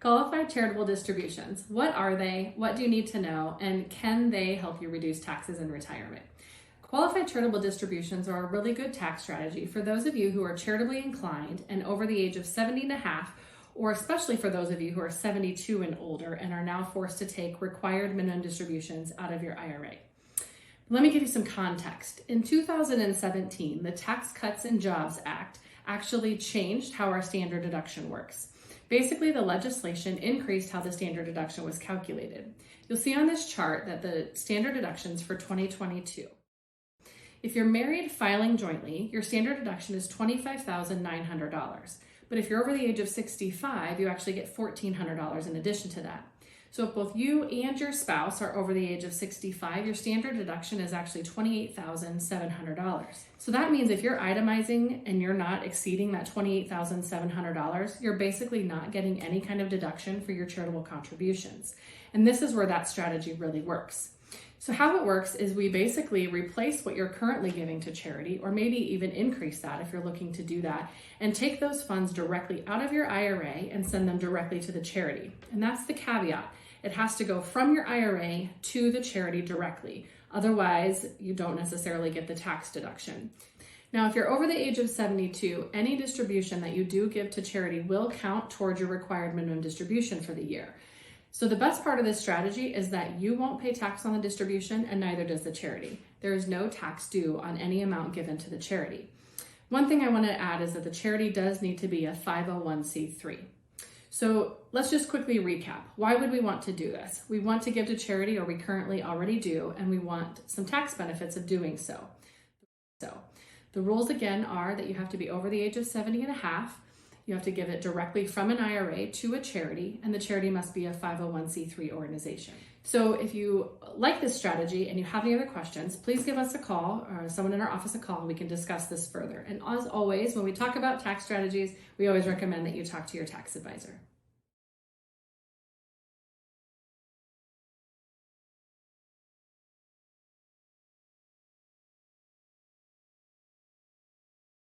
Qualified charitable distributions. What are they? What do you need to know? And can they help you reduce taxes in retirement? Qualified charitable distributions are a really good tax strategy for those of you who are charitably inclined and over the age of 70 and a half, or especially for those of you who are 72 and older and are now forced to take required minimum distributions out of your IRA. Let me give you some context. In 2017, the Tax Cuts and Jobs Act actually changed how our standard deduction works. Basically, the legislation increased how the standard deduction was calculated. You'll see on this chart that the standard deductions for 2022. If you're married filing jointly, your standard deduction is $25,900. But if you're over the age of 65, you actually get $1,400 in addition to that. So if both you and your spouse are over the age of 65, your standard deduction is actually $28,700. So that means if you're itemizing and you're not exceeding that $28,700, you're basically not getting any kind of deduction for your charitable contributions. And this is where that strategy really works. So how it works is we basically replace what you're currently giving to charity, or maybe even increase that if you're looking to do that, and take those funds directly out of your IRA and send them directly to the charity. And that's the caveat. It has to go from your IRA to the charity directly. Otherwise, you don't necessarily get the tax deduction. Now, if you're over the age of 72, any distribution that you do give to charity will count towards your required minimum distribution for the year. So the best part of this strategy is that you won't pay tax on the distribution, and neither does the charity. There is no tax due on any amount given to the charity. One thing I want to add is that the charity does need to be a 501c3. So let's just quickly recap. Why would we want to do this? We want to give to charity, or we currently already do, and we want some tax benefits of doing so. So the rules again are that you have to be over the age of 70 and a half. You have to give it directly from an IRA to a charity, and the charity must be a 501c3 organization. So if you like this strategy and you have any other questions, please give us a call, or someone in our office a call. We can discuss this further. And as always, when we talk about tax strategies, we always recommend that you talk to your tax advisor.